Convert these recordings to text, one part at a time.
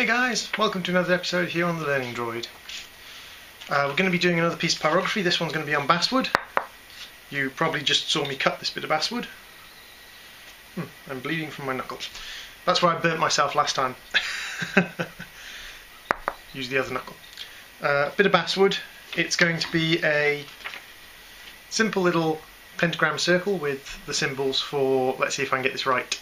Hey guys, welcome to another episode here on the Learning Droid. We're going to be doing another piece of pyrography. This one's going to be on basswood. You probably just saw me cut this bit of basswood. I'm bleeding from my knuckle. That's where I burnt myself last time. Use the other knuckle. Bit of basswood. It's going to be a simple little pentagram circle with the symbols for, let's see if I can get this right,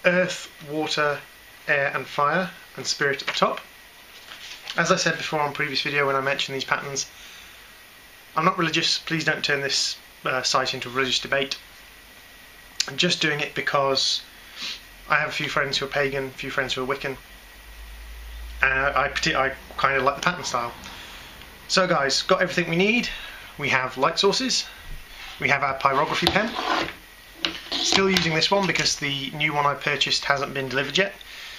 earth, water, air and fire, and spirit at the top. As I said before on a previous video when I mentioned these patterns, I'm not religious. Please don't turn this site into a religious debate. I'm just doing it because I have a few friends who are pagan, a few friends who are Wiccan, and I kind of like the pattern style. So guys, got everything we need. We have light sources, we have our pyrography pen. Still using this one because the new one I purchased hasn't been delivered yet.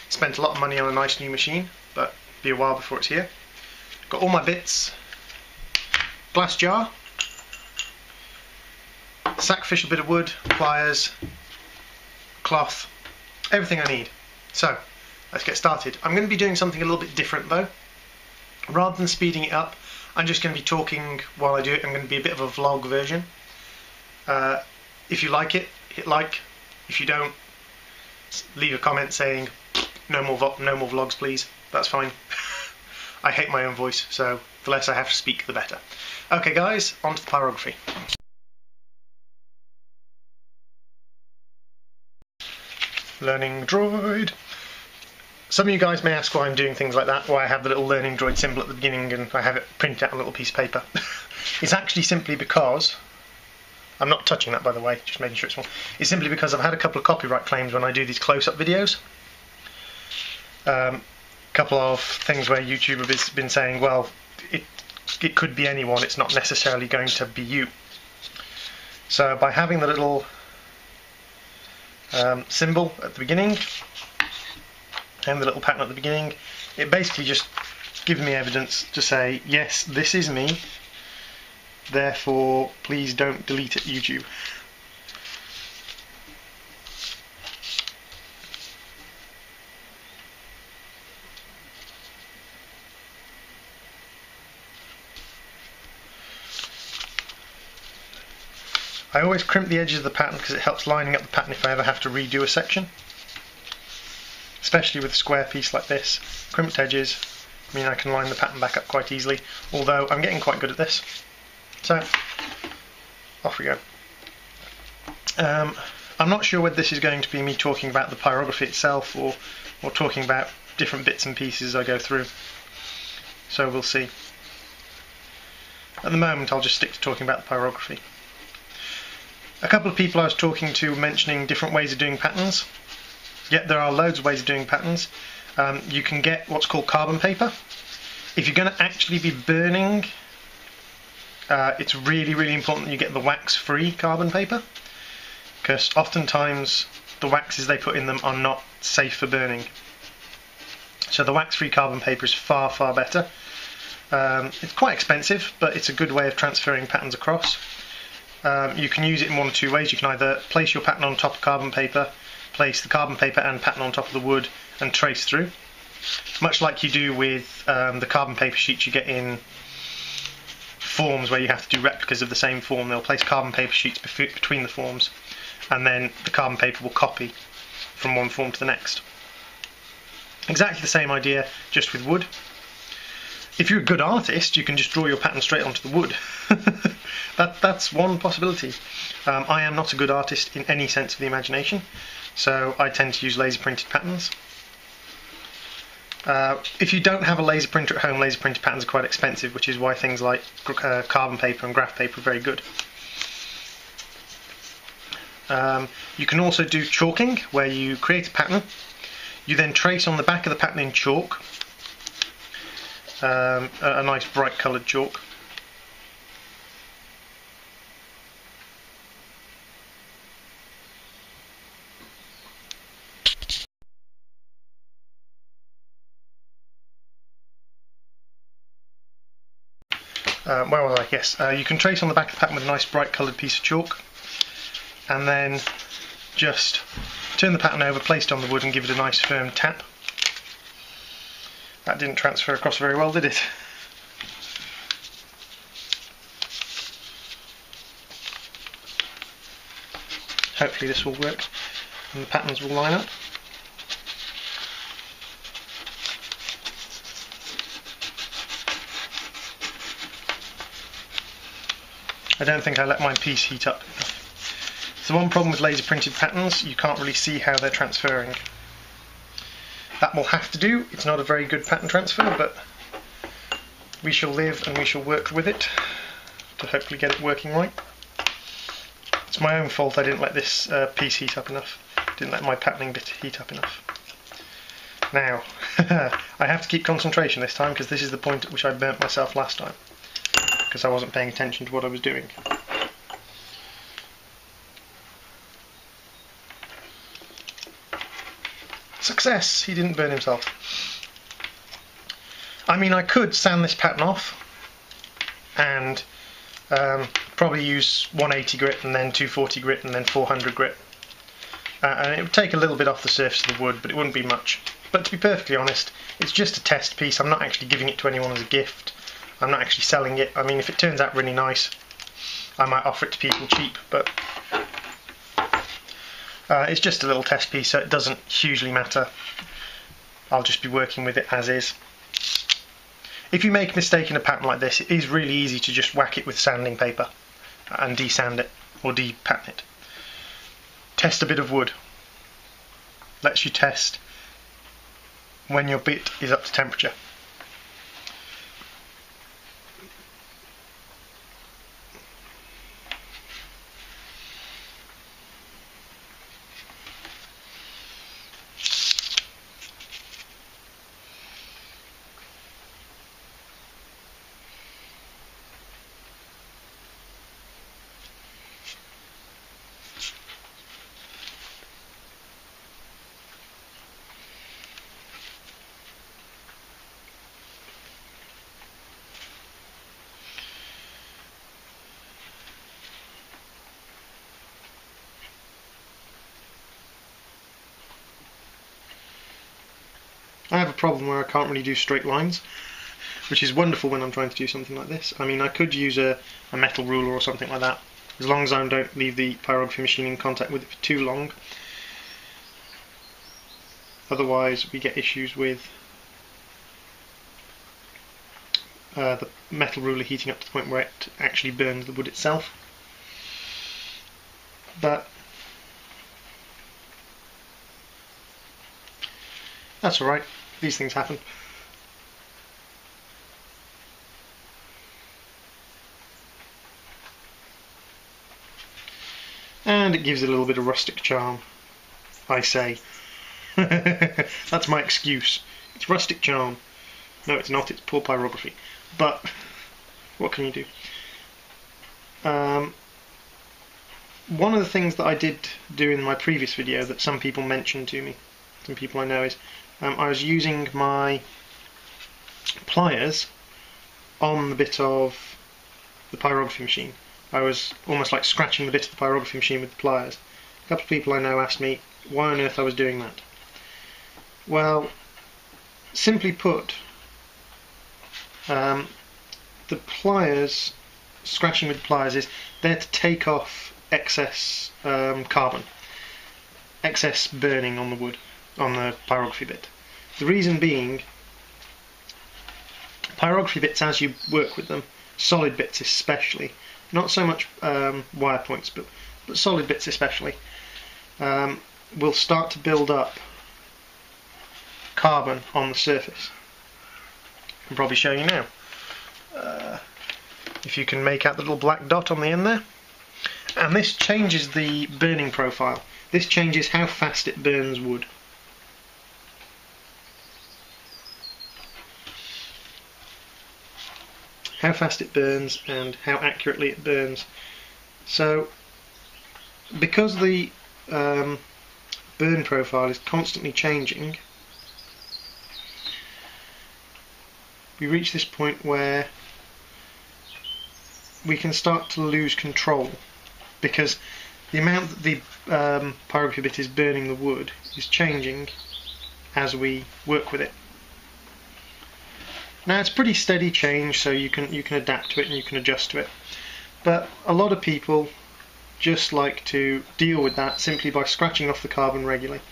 Spent a lot of money on a nice new machine, but it'll be a while before it's here. Got all my bits. Glass jar, sacrificial bit of wood, pliers, cloth, everything I need. So, let's get started. I'm going to be doing something a little bit different though. Rather than speeding it up, I'm just going to be talking while I do it. I'm going to be a bit of a vlog version. If you like it, hit like. If you don't, leave a comment saying no more vlogs please. That's fine. I hate my own voice, so the less I have to speak the better. Okay guys, on to the pyrography. Learning Droid. Some of you guys may ask why I'm doing things like that, why I have the little Learning Droid symbol at the beginning and I have it printed out on a little piece of paper. It's actually simply because, I'm not touching that by the way, just making sure it's small. It's simply because I've had a couple of copyright claims when I do these close-up videos. Couple of things where YouTube have been saying, well, it could be anyone, it's not necessarily going to be you. So by having the little symbol at the beginning and the little pattern at the beginning, it basically just gives me evidence to say, yes, this is me, therefore please don't delete it, YouTube. I always crimp the edges of the pattern because it helps lining up the pattern if I ever have to redo a section. Especially with a square piece like this. Crimped edges mean I can line the pattern back up quite easily, although I'm getting quite good at this. So, off we go. I'm not sure whether this is going to be me talking about the pyrography itself or talking about different bits and pieces as I go through. So we'll see. At the moment I'll just stick to talking about the pyrography. A couple of people I was talking to mentioning different ways of doing patterns. Yet there are loads of ways of doing patterns. You can get what's called carbon paper. If you're going to actually be burning, it's really, really important that you get the wax-free carbon paper, because oftentimes the waxes they put in them are not safe for burning. So the wax-free carbon paper is far, far better. It's quite expensive, but it's a good way of transferring patterns across. You can use it in one of two ways. You can either place your pattern on top of carbon paper, place the carbon paper and pattern on top of the wood and trace through. Much like you do with the carbon paper sheets you get in forms where you have to do replicas of the same form. They'll place carbon paper sheets between the forms and then the carbon paper will copy from one form to the next. Exactly the same idea, just with wood. If you're a good artist, you can just draw your pattern straight onto the wood. That's one possibility. I am not a good artist in any sense of the imagination, so I tend to use laser printed patterns. If you don't have a laser printer at home, laser printed patterns are quite expensive, which is why things like carbon paper and graph paper are very good. You can also do chalking, where you create a pattern, you then trace on the back of the pattern in chalk, a nice bright coloured chalk. Where was I? Yes, you can trace on the back of the pattern with a nice bright coloured piece of chalk, and then just turn the pattern over, place it on the wood and give it a nice firm tap. That didn't transfer across very well, did it? Hopefully this will work and the patterns will line up. I don't think I let my piece heat up enough. So one problem with laser printed patterns, you can't really see how they're transferring. That will have to do. It's not a very good pattern transfer, but we shall live and we shall work with it to hopefully get it working right. It's my own fault I didn't let this piece heat up enough. Didn't let my patterning bit heat up enough. Now, I have to keep concentration this time because this is the point at which I burnt myself last time, because I wasn't paying attention to what I was doing. Success! He didn't burn himself. I mean, I could sand this pattern off and probably use 180 grit and then 240 grit and then 400 grit. And it would take a little bit off the surface of the wood, but it wouldn't be much. But to be perfectly honest, it's just a test piece. I'm not actually giving it to anyone as a gift. I'm not actually selling it. I mean, if it turns out really nice, I might offer it to people cheap, but it's just a little test piece, so it doesn't hugely matter. I'll just be working with it as is. If you make a mistake in a pattern like this, it is really easy to just whack it with sanding paper and desand it, or de-pattern it. Test a bit of wood. Lets you test when your bit is up to temperature. I have a problem where I can't really do straight lines, which is wonderful when I'm trying to do something like this. I mean, I could use a metal ruler or something like that, as long as I don't leave the pyrography machine in contact with it for too long. Otherwise we get issues with the metal ruler heating up to the point where it actually burns the wood itself. But that's alright, these things happen. And it gives it a little bit of rustic charm, I say. That's my excuse. It's rustic charm. No, it's not, it's poor pyrography. But what can you do? One of the things that I did do in my previous video that some people mentioned to me, some people I know, is I was using my pliers on the bit of the pyrography machine. I was almost like scratching the bit of the pyrography machine with the pliers. A couple of people I know asked me why on earth I was doing that. Well, simply put, the pliers, scratching with pliers, is there to take off excess carbon, excess burning on the wood, on the pyrography bit. The reason being, pyrography bits, as you work with them, solid bits especially, not so much wire points, but solid bits especially, will start to build up carbon on the surface. I can probably show you now. If you can make out the little black dot on the end there. And this changes the burning profile. This changes how fast it burns wood. How fast it burns and how accurately it burns. So, because the burn profile is constantly changing, we reach this point where we can start to lose control, because the amount that the pyrography bit is burning the wood is changing as we work with it. Now it's pretty steady change, so you can adapt to it and you can adjust to it. But a lot of people just like to deal with that simply by scratching off the carbon regularly.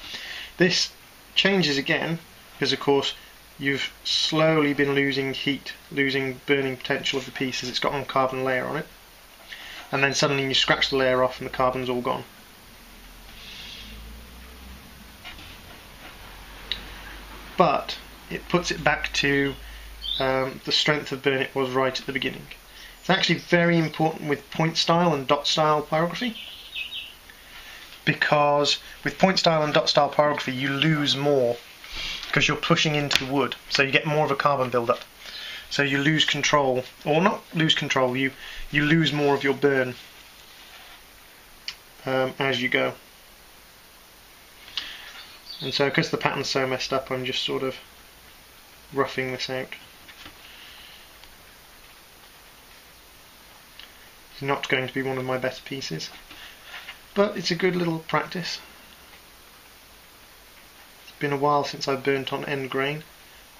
This changes again because of course you've slowly been losing heat, losing burning potential of the piece as it's got a carbon layer on it, and then suddenly you scratch the layer off and the carbon's all gone. But it puts it back to the strength of burn it was right at the beginning. It's actually very important with point style and dot style pyrography, because with point style and dot style pyrography you lose more because you're pushing into the wood, so you get more of a carbon build-up. So you lose control, or not lose control, you lose more of your burn as you go. And so because the pattern's so messed up, I'm just sort of roughing this out. It's not going to be one of my best pieces, but it's a good little practice. It's been a while since I've burnt on end grain.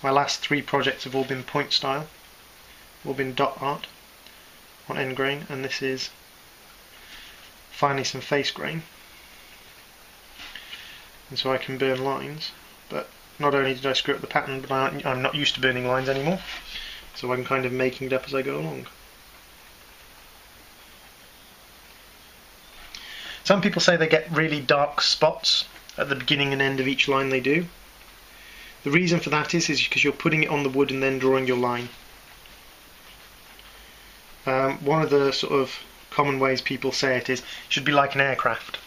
My last 3 projects have all been point style, all been dot art on end grain, and this is finally some face grain. And so I can burn lines, but not only did I screw up the pattern, but I'm not used to burning lines anymore, so I'm kind of making it up as I go along. Some people say they get really dark spots at the beginning and end of each line they do. The reason for that is because you're putting it on the wood and then drawing your line. One of the sort of common ways people say it is, it should be like an aircraft.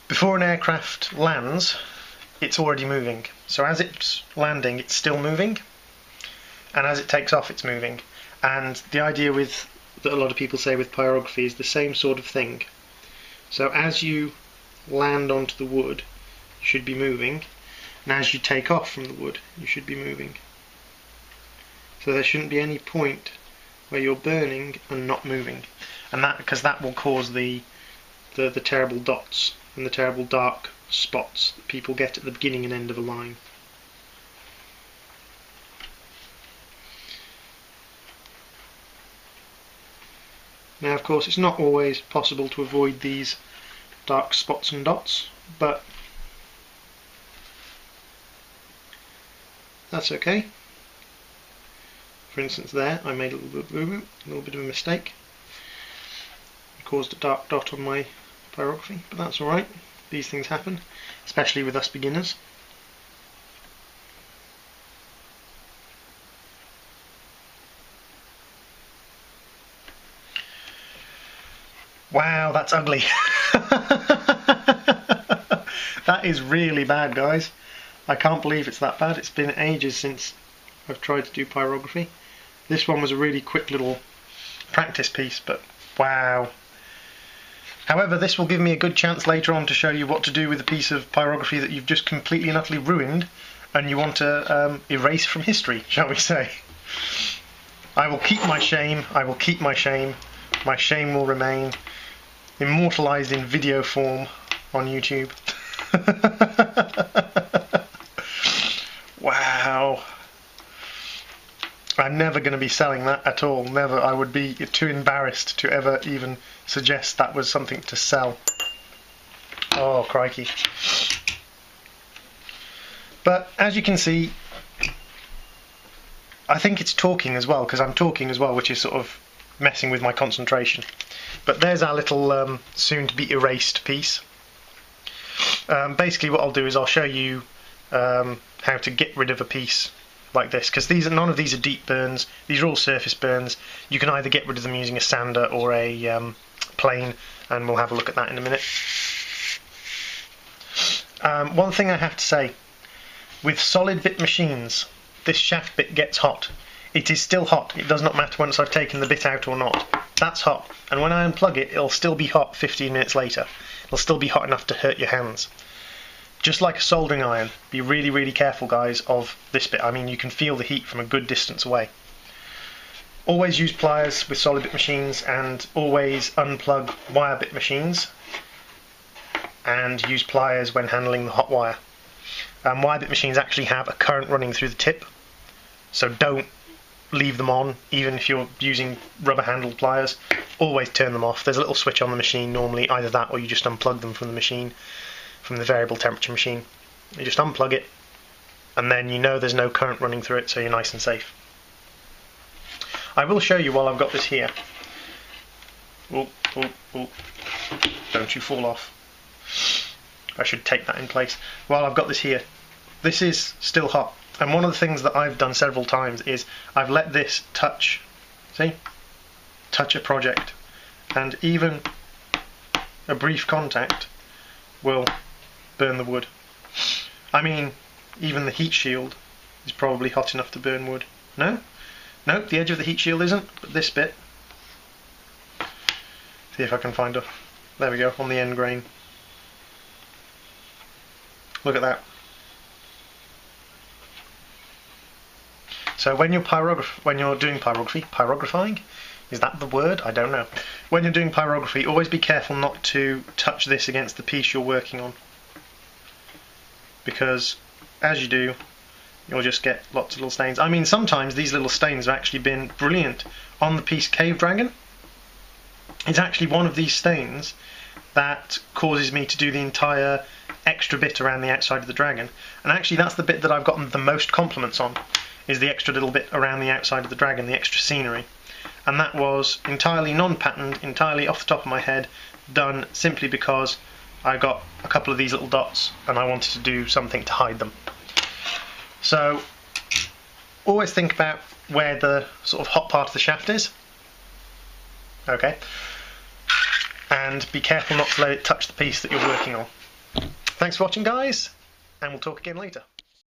Before an aircraft lands, it's already moving. So as it's landing, it's still moving, and as it takes off, it's moving. And the idea with that a lot of people say with pyrography is the same sort of thing. So as you land onto the wood, you should be moving, and as you take off from the wood, you should be moving. So there shouldn't be any point where you're burning and not moving, and because that will cause the terrible dots and the terrible dark spots that people get at the beginning and end of a line. Now, of course, it's not always possible to avoid these dark spots and dots, but that's okay. For instance, there I made a little bit of a mistake. I caused a dark dot on my pyrography, but that's alright. These things happen, especially with us beginners. Wow, that's ugly. That is really bad, guys. I can't believe it's that bad. It's been ages since I've tried to do pyrography. This one was a really quick little practice piece, but wow. However, this will give me a good chance later on to show you what to do with a piece of pyrography that you've just completely and utterly ruined and you want to erase from history, shall we say. I will keep my shame. I will keep my shame. My shame will remain immortalised in video form on YouTube. Wow. I'm never going to be selling that at all. Never. I would be too embarrassed to ever even suggest that was something to sell. Oh, crikey. But as you can see, I think it's talking as well, because I'm talking as well, which is sort of messing with my concentration. But there's our little soon to be erased piece. Basically what I'll do is I'll show you how to get rid of a piece like this, because none of these are deep burns. These are all surface burns. You can either get rid of them using a sander or a plane, and we'll have a look at that in a minute. One thing I have to say, with solid bit machines, this shaft bit gets hot. It is still hot. It does not matter once I've taken the bit out or not. That's hot, and when I unplug it, it'll still be hot 15 minutes later. It'll still be hot enough to hurt your hands. Just like a soldering iron, be really, really careful, guys, of this bit. I mean, you can feel the heat from a good distance away. Always use pliers with solid bit machines, and always unplug wire bit machines, and use pliers when handling the hot wire. Wire bit machines actually have a current running through the tip, so don't leave them on, even if you're using rubber handled pliers. Always turn them off. There's a little switch on the machine normally, either that or you just unplug them from the machine, from the variable temperature machine. You just unplug it, and then you know there's no current running through it, so you're nice and safe. I will show you while I've got this here. Oh, oh, oh. Don't you fall off. I should take that in place. While I've got this here, this is still hot. And one of the things that I've done several times is I've let this touch, see? Touch a project. And even a brief contact will burn the wood. I mean, even the heat shield is probably hot enough to burn wood. No? Nope, the edge of the heat shield isn't, but this bit. See if I can find a... There we go, on the end grain. Look at that. So when you're doing pyrographing, is that the word? I don't know. When you're doing pyrography, always be careful not to touch this against the piece you're working on, because as you do, you'll just get lots of little stains. I mean, sometimes these little stains have actually been brilliant. On the piece Cave Dragon, it's actually one of these stains that causes me to do the entire extra bit around the outside of the dragon. And actually that's the bit that I've gotten the most compliments on, is the extra little bit around the outside of the dragon, the extra scenery. And that was entirely non-patterned, entirely off the top of my head, done simply because I got a couple of these little dots and I wanted to do something to hide them. So always think about where the sort of hot part of the shaft is. Okay. And be careful not to let it touch the piece that you're working on. Thanks for watching, guys, and we'll talk again later.